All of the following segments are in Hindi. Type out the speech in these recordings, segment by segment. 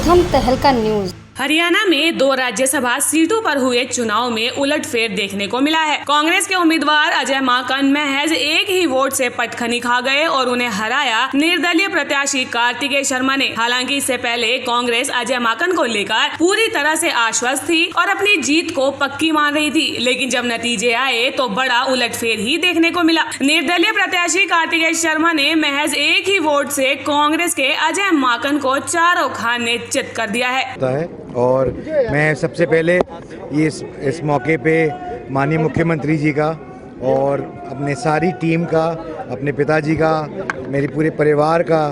प्रथम तहलका न्यूज। हरियाणा में 2 राज्यसभा सीटों पर हुए चुनाव में उलटफेर देखने को मिला है। कांग्रेस के उम्मीदवार अजय माकन महज एक ही वोट से पटखनी खा गए और उन्हें हराया निर्दलीय प्रत्याशी कार्तिकेय शर्मा ने। हालांकि इससे पहले कांग्रेस अजय माकन को लेकर पूरी तरह से आश्वस्त थी और अपनी जीत को पक्की मान रही थी, लेकिन जब नतीजे आए तो बड़ा उलटफेर ही देखने को मिला। निर्दलीय प्रत्याशी कार्तिकेय शर्मा ने महज एक ही वोट से कांग्रेस के अजय माकन को चारों खाने चित कर दिया है। और मैं सबसे पहले इस मौके पे माननीय मुख्यमंत्री जी का और अपने सारी टीम का, अपने पिताजी का, मेरे पूरे परिवार का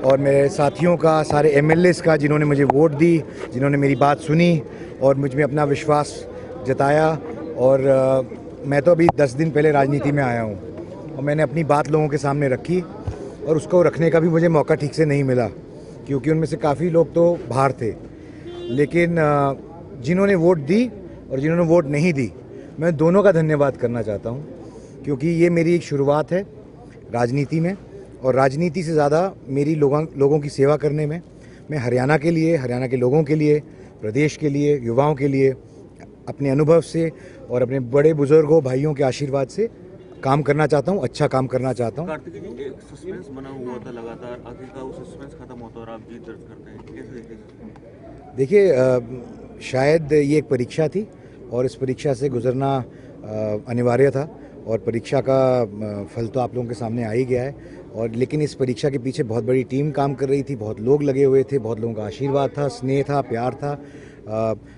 और मेरे साथियों का, सारे एमएलएस का जिन्होंने मुझे वोट दी, जिन्होंने मेरी बात सुनी और मुझ में अपना विश्वास जताया। और मैं तो अभी 10 दिन पहले राजनीति में आया हूँ और मैंने अपनी बात लोगों के सामने रखी और उसको रखने का भी मुझे मौका ठीक से नहीं मिला, क्योंकि उनमें से काफ़ी लोग तो बाहर थे। लेकिन जिन्होंने वोट दी और जिन्होंने वोट नहीं दी, मैं दोनों का धन्यवाद करना चाहता हूं, क्योंकि ये मेरी एक शुरुआत है राजनीति में और राजनीति से ज़्यादा मेरी लोगों की सेवा करने में मैं हरियाणा के लिए, हरियाणा के लोगों के लिए, प्रदेश के लिए, युवाओं के लिए अपने अनुभव से और अपने बड़े बुजुर्गों भाइयों के आशीर्वाद से काम करना चाहता हूँ, अच्छा काम करना चाहता हूँ। कार्तिक जी, एक सस्पेंस बना हुआ था लगातार, आखिरकार वो सस्पेंस खत्म होता और आप जीत दर्ज करते हैं, कैसे देखेंगे? देखिए, शायद ये एक परीक्षा थी और इस परीक्षा से गुजरना अनिवार्य था और परीक्षा का फल तो आप लोगों के सामने आ ही गया है। और लेकिन इस परीक्षा के पीछे बहुत बड़ी टीम काम कर रही थी, बहुत लोग लगे हुए थे, बहुत लोगों का आशीर्वाद था, स्नेह था, प्यार था।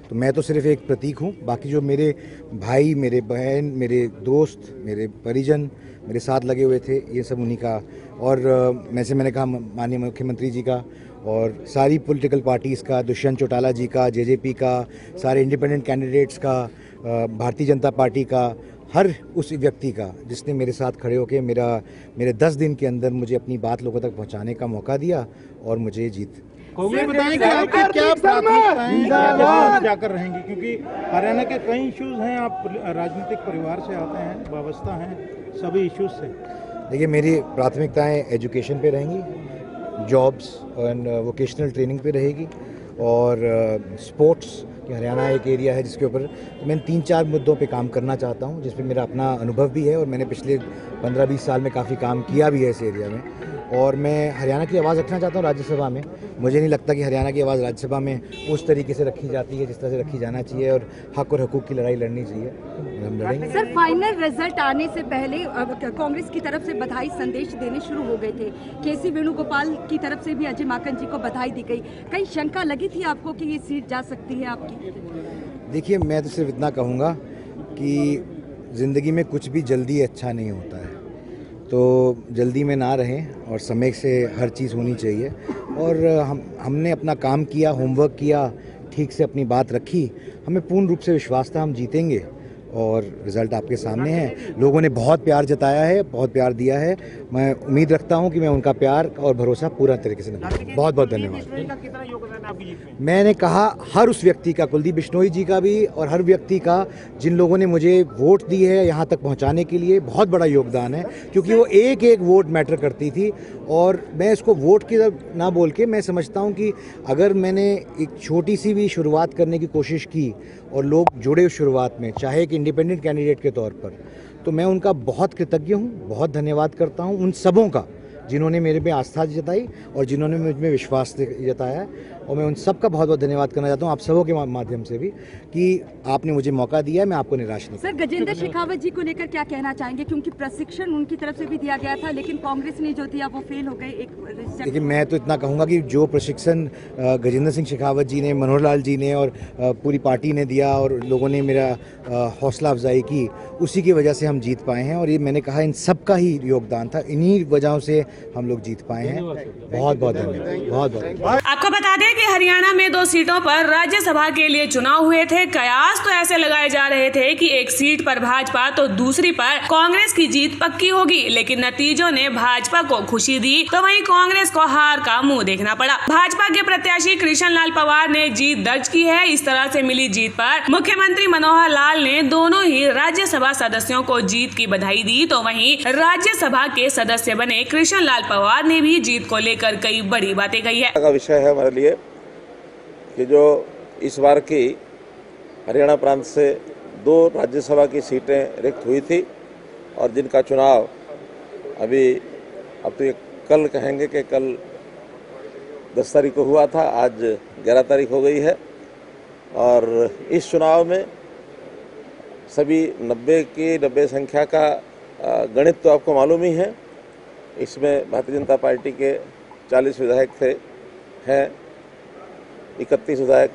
तो मैं तो सिर्फ एक प्रतीक हूँ, बाकी जो मेरे भाई, मेरे बहन, मेरे दोस्त, मेरे परिजन मेरे साथ लगे हुए थे, ये सब उन्हीं का। और मैंने कहा माननीय मुख्यमंत्री जी का और सारी पॉलिटिकल पार्टीज़ का, दुष्यंत चौटाला जी का, जेजेपी का, सारे इंडिपेंडेंट कैंडिडेट्स का, भारतीय जनता पार्टी का, हर उस व्यक्ति का जिसने मेरे साथ खड़े होकर मेरे 10 दिन के अंदर मुझे अपनी बात लोगों तक पहुंचाने का मौका दिया और मुझे जीत। ये बताएं कि आपकी क्या प्राथमिकताएं जाकर रहेंगी, क्योंकि हरियाणा के कई इश्यूज हैं, आप राजनीतिक परिवार से आते हैं, वाबस्ता हैं सभी इश्यूज से। देखिए, मेरी प्राथमिकताएं एजुकेशन पे रहेंगी, जॉब्स और वोकेशनल ट्रेनिंग पे रहेगी और स्पोर्ट्स कि हरियाणा एक एरिया है जिसके ऊपर मैं 3-4 मुद्दों पे काम करना चाहता हूँ, जिस पे मेरा अपना अनुभव भी है और मैंने पिछले 15-20 साल में काफ़ी काम किया भी है इस एरिया में। और मैं हरियाणा की आवाज़ रखना चाहता हूँ राज्यसभा में। मुझे नहीं लगता कि हरियाणा की आवाज़ राज्यसभा में उस तरीके से रखी जाती है जिस तरह से रखी जाना चाहिए और हक और हकूक़ की लड़ाई लड़नी चाहिए। हम लड़ेंगे। सर, फाइनल रिजल्ट आने से पहले कांग्रेस की तरफ से बधाई संदेश देने शुरू हो गए थे। केसी वेणुगोपाल की तरफ से भी अजय माकन जी को बधाई दी गई। कहीं शंका लगी थी आपको कि ये सीट जा सकती है आपकी? देखिए, मैं तो सिर्फ इतना कहूँगा कि ज़िंदगी में कुछ भी जल्दी अच्छा नहीं होता है, तो जल्दी में ना रहें और समय से हर चीज़ होनी चाहिए। और हमने अपना काम किया, होमवर्क किया, ठीक से अपनी बात रखी, हमें पूर्ण रूप से विश्वास था हम जीतेंगे और रिज़ल्ट आपके सामने है। लोगों ने बहुत प्यार जताया है, बहुत प्यार दिया है। मैं उम्मीद रखता हूं कि मैं उनका प्यार और भरोसा पूरा तरीके से निभाऊंगा। बहुत बहुत धन्यवाद। मैंने कहा हर उस व्यक्ति का, कुलदीप बिश्नोई जी का भी और हर व्यक्ति का जिन लोगों ने मुझे वोट दी है यहाँ तक पहुँचाने के लिए, बहुत बड़ा योगदान है, क्योंकि वो एक एक वोट मैटर करती थी। और मैं इसको वोट की तरफ ना बोल के मैं समझता हूँ कि अगर मैंने एक छोटी सी भी शुरुआत करने की कोशिश की और लोग जुड़े उस शुरुआत में, चाहे एक इंडिपेंडेंट कैंडिडेट के तौर पर, तो मैं उनका बहुत कृतज्ञ हूँ, बहुत धन्यवाद करता हूँ उन सबों का जिन्होंने मेरे पे आस्था जताई और जिन्होंने मुझ में विश्वास जताया। और मैं उन सब का बहुत बहुत धन्यवाद करना चाहता हूँ आप सबों के माध्यम से भी कि आपने मुझे मौका दिया, मैं आपको निराश नहीं। सर, गजेंद्र शेखावत जी को लेकर क्या कहना चाहेंगे, क्योंकि प्रशिक्षण उनकी तरफ से भी दिया गया था लेकिन कांग्रेस ने जो दिया वो फेल हो गए। देखिए, मैं तो इतना कहूँगा कि जो प्रशिक्षण गजेंद्र सिंह शेखावत जी ने, मनोहर लाल जी ने और पूरी पार्टी ने दिया और लोगों ने मेरा हौसला अफजाई की, उसी की वजह से हम जीत पाए हैं। और ये मैंने कहा इन सब का ही योगदान था, इन्हीं वजहों से हम लोग जीत पाए हैं। बहुत बहुत धन्यवाद। बहुत बहुत। आपको बता दें कि हरियाणा में 2 सीटों पर राज्यसभा के लिए चुनाव हुए थे। कयास तो ऐसे लगाए जा रहे थे कि एक सीट पर भाजपा तो दूसरी पर कांग्रेस की जीत पक्की होगी, लेकिन नतीजों ने भाजपा को खुशी दी तो वहीं कांग्रेस को हार का मुंह देखना पड़ा। भाजपा के प्रत्याशी कृष्ण लाल पंवार ने जीत दर्ज की है। इस तरह से मिली जीत पर मुख्यमंत्री मनोहर लाल ने दोनों ही राज्यसभा सदस्यों को जीत की बधाई दी, तो वहीं राज्यसभा के सदस्य बने कृष्ण लाल पंवार ने भी जीत को लेकर कई बड़ी बातें कही है। का विषय है हमारे लिए कि जो इस बार की हरियाणा प्रांत से 2 राज्यसभा की सीटें रिक्त हुई थी और जिनका चुनाव अब तो ये कल कहेंगे कि कल 10 तारीख को हुआ था, आज 11 तारीख हो गई है। और इस चुनाव में सभी 90 संख्या का गणित तो आपको मालूम ही है। इसमें भारतीय जनता पार्टी के 40 विधायक हैं, 31 विधायक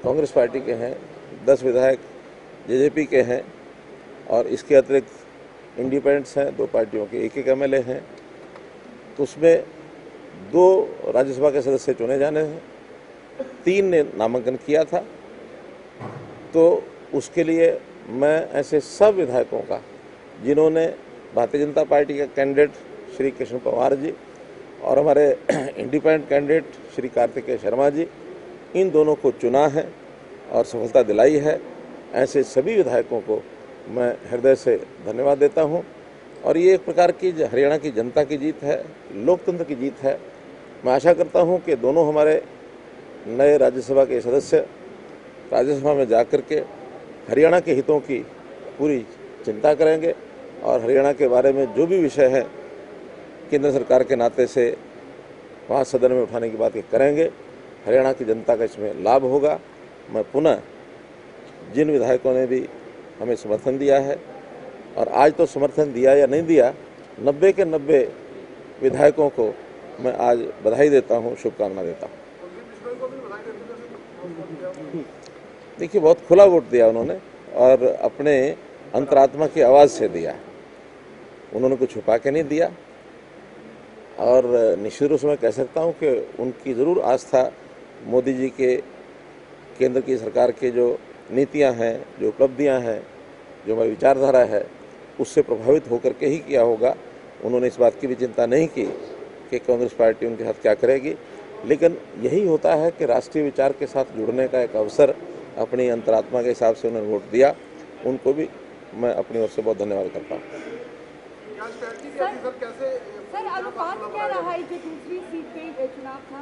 कांग्रेस पार्टी के हैं, 10 विधायक जेजेपी के हैं और इसके अतिरिक्त इंडिपेंडेंट्स हैं, 2 पार्टियों के एक एमएलए हैं। तो उसमें 2 राज्यसभा के सदस्य चुने जाने हैं, 3 ने नामांकन किया था। तो उसके लिए मैं ऐसे सब विधायकों का जिन्होंने भारतीय जनता पार्टी का कैंडिडेट श्री कृष्ण पवार जी और हमारे इंडिपेंडेंट कैंडिडेट श्री कार्तिकेय शर्मा जी, इन दोनों को चुना है और सफलता दिलाई है, ऐसे सभी विधायकों को मैं हृदय से धन्यवाद देता हूं। और ये एक प्रकार की हरियाणा की जनता की जीत है, लोकतंत्र की जीत है। मैं आशा करता हूं कि दोनों हमारे नए राज्यसभा के सदस्य राज्यसभा में जाकर के हरियाणा के हितों की पूरी चिंता करेंगे और हरियाणा के बारे में जो भी विषय है केंद्र सरकार के नाते से वहाँ सदन में उठाने की बात करेंगे। हरियाणा की जनता का इसमें लाभ होगा। मैं पुनः जिन विधायकों ने भी हमें समर्थन दिया है और आज तो समर्थन दिया या नहीं दिया, 90 के 90 विधायकों को मैं आज बधाई देता हूँ, शुभकामना देता हूँ। देखिए, बहुत खुला वोट दिया उन्होंने और अपने अंतरात्मा की आवाज़ से दिया, उन्होंने कुछ छुपा के नहीं दिया। और निश्चित रूप से मैं कह सकता हूँ कि उनकी ज़रूर आस्था मोदी जी के, केंद्र की सरकार के जो नीतियाँ हैं, जो उपलब्धियाँ हैं, जो हमारी विचारधारा है, उससे प्रभावित होकर के ही किया होगा। उन्होंने इस बात की भी चिंता नहीं की कि कांग्रेस पार्टी उनके साथ क्या करेगी। लेकिन यही होता है कि राष्ट्रीय विचार के साथ जुड़ने का एक अवसर अपनी अंतरात्मा के हिसाब से उन्होंने वोट दिया। उनको भी मैं अपनी ओर से बहुत धन्यवाद करता हूँ। सर, अनुपात क्या रहा है जो दूसरी सीट पे चुनाव था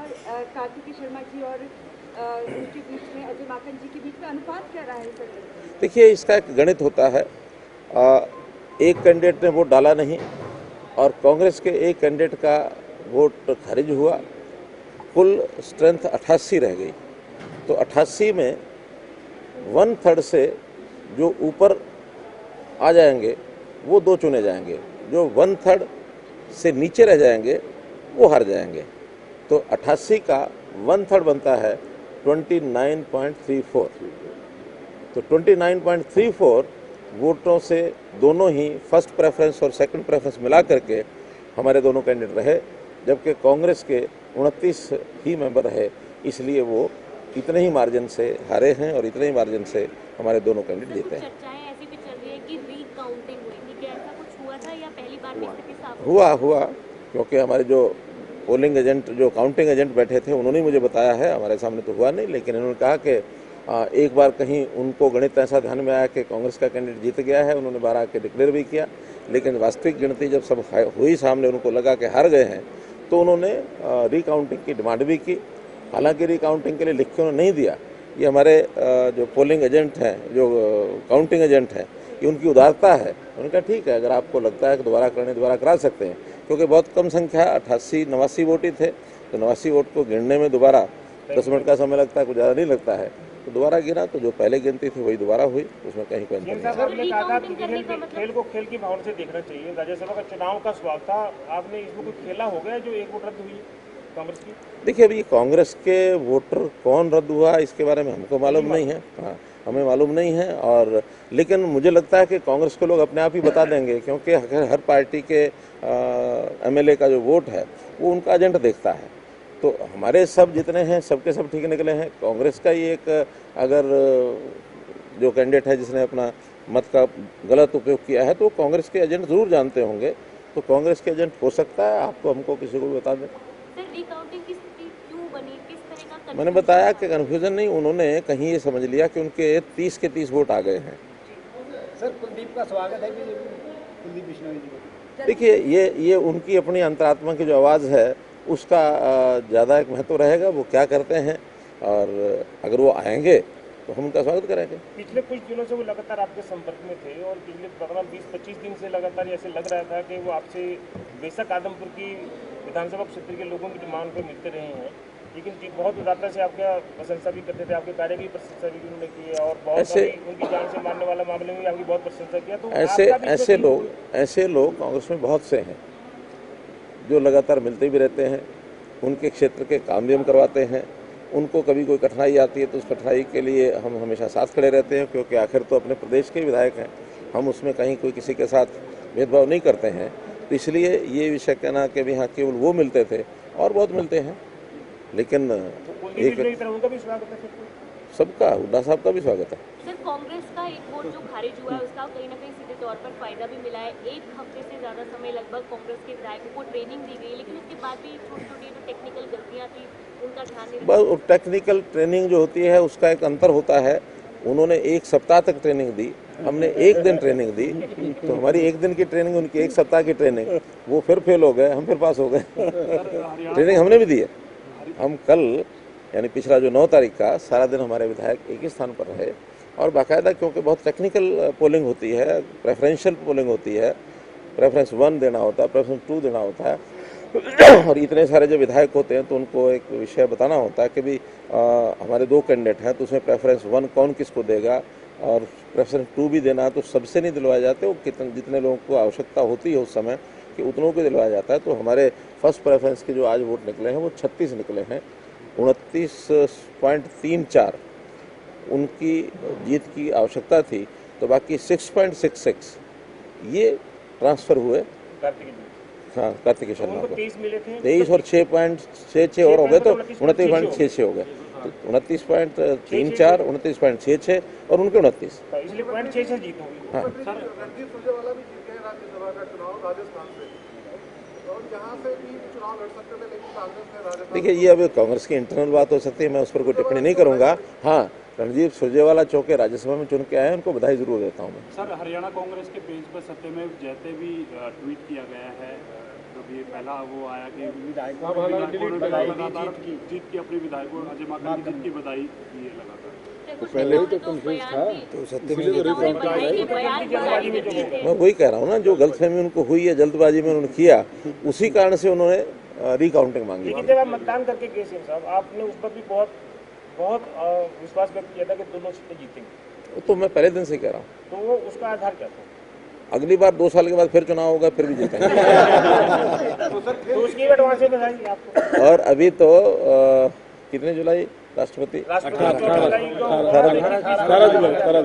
कार्तिकेय शर्मा जी और उनके बीच में, अजय माकन जी के बीच में, अनुपात क्या रहा है सर? देखिए, इसका एक गणित होता है। एक कैंडिडेट ने वोट डाला नहीं और कांग्रेस के एक कैंडिडेट का वोट खारिज हुआ, कुल स्ट्रेंथ 88 रह गई। तो 88 में 1/3 से जो ऊपर आ जाएंगे वो 2 चुने जाएंगे, जो 1/3 से नीचे रह जाएंगे वो हार जाएंगे। तो 88 का 1/3 बनता है 29.34। तो 29.34 वोटों से दोनों ही फर्स्ट प्रेफरेंस और सेकंड प्रेफरेंस मिला करके हमारे दोनों कैंडिडेट रहे, जबकि कांग्रेस के 29 ही मेंबर रहे। इसलिए वो इतने ही मार्जिन से हारे हैं और इतने ही मार्जिन से हमारे दोनों कैंडिडेट जीते हैं। चर्चाएं ऐसी भी चल रही है कि रीकाउंटिंग हुई थी, क्या ऐसा कुछ हुआ था या पहली बार स्थिति साफ हुआ? क्योंकि हमारे जो पोलिंग एजेंट, जो काउंटिंग एजेंट बैठे थे, उन्होंने मुझे बताया है, हमारे सामने तो हुआ नहीं, लेकिन इन्होंने कहा कि एक बार कहीं उनको गणित ऐसा ध्यान में आया कि कांग्रेस का कैंडिडेट जीत गया है, उन्होंने बाहर आके डिक्लेयर भी किया। लेकिन वास्तविक गिनती जब सब हुई सामने, उनको लगा कि हार गए हैं, तो उन्होंने रिकाउंटिंग की डिमांड भी की। हालांकि रिकाउंटिंग के लिए लिख के उन्होंने नहीं दिया। ये हमारे जो पोलिंग एजेंट हैं, जो काउंटिंग एजेंट हैं, ये उनकी उदारता है। उन्होंने कहा ठीक है, अगर आपको लगता है कि दोबारा करने, दोबारा करा सकते हैं, क्योंकि बहुत कम संख्या 88-89 वोट ही थे। तो 89 वोट को गिनने में दोबारा 10 मिनट का समय लगता है, कुछ ज़्यादा नहीं लगता है। तो दोबारा गिना, तो जो पहले गिनती थी वही दोबारा हुई, उसमें कहीं कोई अंतर नहीं। आपने कहा था कि खेल को खेल की भावना से देखना चाहिए। राज्यसभा का चुनाव का सवाल था, आपने इसमें कुछ खेला हो गया जो एक वोट रद्द हुई कांग्रेस की? देखिए, अभी कांग्रेस के वोटर कौन रद्द हुआ इसके बारे में हमको मालूम नहीं है। हाँ, हमें मालूम नहीं है। और लेकिन मुझे लगता है कि कांग्रेस को लोग अपने आप ही बता देंगे, क्योंकि हर पार्टी के एमएलए का जो वोट है वो उनका एजेंट देखता है। तो हमारे सब जितने हैं, सबके सब ठीक निकले हैं। कांग्रेस का ही एक अगर जो कैंडिडेट है जिसने अपना मत का गलत उपयोग किया है, तो कांग्रेस के एजेंट जरूर जानते होंगे। तो कांग्रेस के एजेंट हो सकता है, आपको हमको किसी को भी बता दें। रिकाउंटिंग की स्थिति क्यों बनी, किस तरह का? मैंने बताया कि कन्फ्यूजन नहीं, उन्होंने कहीं ये समझ लिया कि उनके 30 के 30 वोट आ गए हैं। सर, कुलदीप का स्वागत है कुलदीप बिश्नोई जी। देखिए, ये उनकी अपनी अंतरात्मा की जो आवाज़ है उसका ज़्यादा एक महत्व रहेगा। वो क्या करते हैं और अगर वो आएंगे तो हम उनका स्वागत करेंगे। पिछले कुछ दिनों से वो लगातार आपके संपर्क में थे और पिछले तकरीबन 20-25 दिन से लगातार ऐसे लग रहा था कि वो आपसे बेशक आदमपुर की विधानसभा क्षेत्र के लोगों की मांग पे मिलते रहे हैं, लेकिन बहुत उदारता से आपका प्रशंसा भी करते थे, आपके कार्य की प्रशंसा भी उन्होंने की है और बहुत उनकी जान से मारने वाला मामले में भी आपकी बहुत प्रशंसा किया। तो ऐसे लोग कांग्रेस में बहुत से हैं जो लगातार मिलते भी रहते हैं, उनके क्षेत्र के काम भी हम करवाते हैं। उनको कभी कोई कठिनाई आती है तो उस कठिनाई के लिए हम हमेशा साथ खड़े रहते हैं, क्योंकि आखिर तो अपने प्रदेश के विधायक हैं, हम उसमें कहीं कोई किसी के साथ भेदभाव नहीं करते हैं। तो इसलिए ये विषय कहना कि भी हाँ केवल वो मिलते थे, और बहुत मिलते हैं, लेकिन सबका हुड्डा साहब का भी स्वागत है। सर, कांग्रेस का एक वोट जो खारिज हुआ है उसका कहीं ना कहीं सीधे तौर पर फायदा भी मिला है। एक हफ्ते से ज्यादा समय लगभग कांग्रेस के विधायकों को ट्रेनिंग दी गई, लेकिन उसके बाद भी छोटी छोटी जो टेक्निकल गलतियां थी उनका ध्यान नहीं। बस टेक्निकल ट्रेनिंग जो होती है उसका एक अंतर होता है। उन्होंने 1 सप्ताह तक ट्रेनिंग दी, हमने 1 दिन ट्रेनिंग दी, तो हमारी 1 दिन की ट्रेनिंग, उनकी 1 सप्ताह की ट्रेनिंग, वो फिर फेल हो गए, हम फिर पास हो गए। ट्रेनिंग हमने भी दी है। हम कल यानी पिछला जो 9 तारीख का सारा दिन हमारे विधायक एक ही स्थान पर रहे और बाकायदा, क्योंकि बहुत टेक्निकल पोलिंग होती है, प्रेफरेंशियल पोलिंग होती है, प्रेफरेंस 1 देना होता है, प्रेफरेंस 2 देना होता है और इतने सारे जो विधायक होते हैं तो उनको एक विषय बताना होता है कि भी हमारे 2 कैंडिडेट हैं तो उसमें प्रेफरेंस 1 कौन किसको देगा और प्रेफरेंस 2 भी देना, तो सबसे नहीं दिलवाए जाते, वो जितने लोगों को आवश्यकता होती है उस समय कि उतनों को दिलवाया जाता है। तो हमारे फर्स्ट प्रेफरेंस के जो आज वोट निकले हैं वो 36 निकले हैं, 29.34 उनकी जीत की आवश्यकता थी, तो बाकी 6.66 ये ट्रांसफर हुए कार्तिकेय शर्मा को। 23 और 6.66 और हो गए तो 29.66 हो गए, 29.34, 29.66 और उनके 29, इसलिए 0.66 जीत होगी। हाँ। देखिए, ये अब कांग्रेस की इंटरनल बात हो सकती है, मैं उस पर कोई टिप्पणी नहीं करूंगा। हाँ, रणदीप सुरजेवाला चौके राज्यसभा में चुन के आए हैं, उनको बधाई जरूर देता हूँ मैं। सर, हरियाणा कांग्रेस के पेज पर सत्यमेव जयते भी ट्वीट किया गया है, अभी पहला वो आया कि विधायकों जीत की अपने विधायकों अजय माकन की जीत की बधाई दी है लगातार। तो पहले ही तो कंफ्यूज था, तो सत्यमेव मैं वही कह रहा हूँ ना, जो गलतफहमी उनको हुई है, जल्दबाजी में उन्होंने किया, उसी कारण से उन्होंने रिकाउंटिंग मांगी। लेकिन जब आप मतदान करके गए साहब, आपने उस पर भी बहुत विश्वास व्यक्त किया था कि दोनों सीटें जीतेंगे। तो मैं पहले दिन से कह रहा हूँ। तो वो उसका आधार क्या था? अगली बार 2 साल के बाद फिर चुनाव होगा, फिर भी जीतेंगे। तो उसकी एडवांस बताइए आपको। और अभी तो कितने जुलाई राष्ट्रपति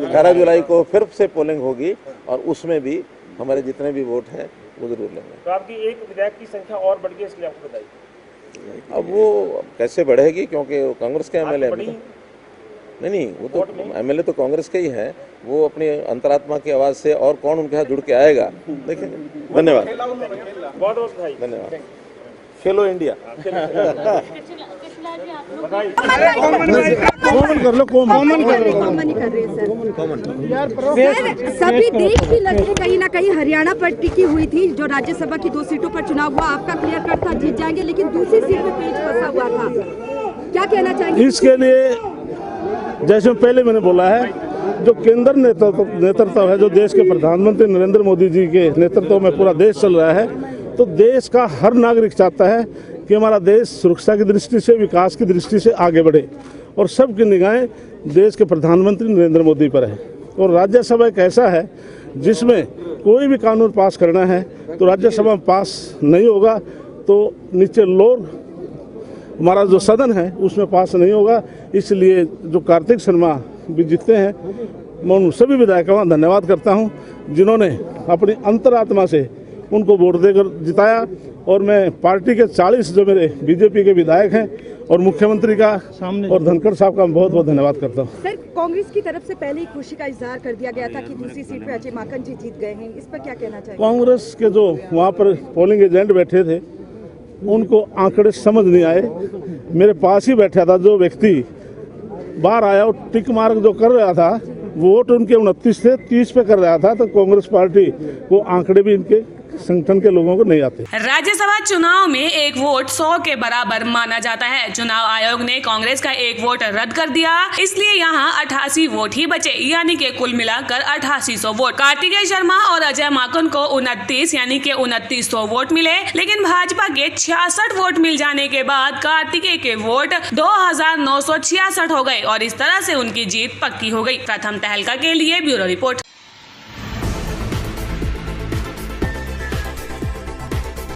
18 जुलाई को फिर से पोलिंग होगी और उसमें भी हमारे जितने भी वोट हैं वो जरूर लेंगे। तो आपकी एक विधायक की संख्या और बढ़ गई, इसलिए आपको बताइए। अब वो कैसे बढ़ेगी, क्योंकि वो कांग्रेस के एमएलए नहीं, वो तो एमएलए तो कांग्रेस के ही हैं, वो अपनी अंतरात्मा की आवाज से और कौन उनके हाथ जुड़ के आएगा देखेंगे। धन्यवाद, बहुत धन्यवाद। खेलो इंडिया। सभी देश की नजरें कहीं ना कहीं हरियाणा पर टिकी हुई थी। जो राज्यसभा की 2 सीटों पर चुनाव हुआ, आपका क्लियर कट था जीत जाएंगे, लेकिन दूसरी सीट पे पेच फंसा हुआ था। क्या कहना चाहेंगे इसके लिए? जैसे पहले मैंने बोला है, जो केंद्र नेतृत्व है, जो देश के प्रधानमंत्री नरेंद्र मोदी जी के नेतृत्व में पूरा देश चल रहा है, तो देश का हर नागरिक चाहता है कि हमारा देश सुरक्षा की दृष्टि से, विकास की दृष्टि से आगे बढ़े और सबकी निगाहें देश के प्रधानमंत्री नरेंद्र मोदी पर है। और राज्यसभा एक ऐसा है जिसमें कोई भी कानून पास करना है तो राज्यसभा में पास नहीं होगा तो नीचे लोअर हमारा जो सदन है उसमें पास नहीं होगा। इसलिए जो कार्तिक शर्मा भी जीतते हैं, मैं उन सभी विधायकों का धन्यवाद करता हूं जिन्होंने अपनी अंतरात्मा से उनको वोट देकर जिताया। और मैं पार्टी के 40 जो मेरे बीजेपी के विधायक हैं और मुख्यमंत्री का और धनखड़ साहब का बहुत बहुत धन्यवाद करता हूं। सर, कांग्रेस की तरफ से पहले ही खुशी का इजहार कर दिया गया था कि दूसरी सीट पे अजय माकन जी जीत गए हैं, इस पर क्या कहना चाहिए? कांग्रेस के जो वहाँ पर पोलिंग एजेंट बैठे थे उनको आंकड़े समझ नहीं आए। मेरे पास ही बैठा था जो व्यक्ति बाहर आया और टिक मार्क जो कर रहा था, वोट उनके 29 से 30 पे कर रहा था, तो कांग्रेस पार्टी को आंकड़े भी इनके संगठन के लोगों को नहीं आते। राज्यसभा चुनाव में एक वोट 100 के बराबर माना जाता है। चुनाव आयोग ने कांग्रेस का एक वोट रद्द कर दिया, इसलिए यहाँ 88 वोट ही बचे, यानी कि कुल मिलाकर 8800 वोट। कार्तिकेय शर्मा और अजय माकन को 29 यानी कि 2900 वोट मिले, लेकिन भाजपा के 66 वोट मिल जाने के बाद कार्तिकेय के वोट 2966 हो गए और इस तरह से उनकी जीत पक्की हो गई। प्रथम तहलका के लिए ब्यूरो रिपोर्ट।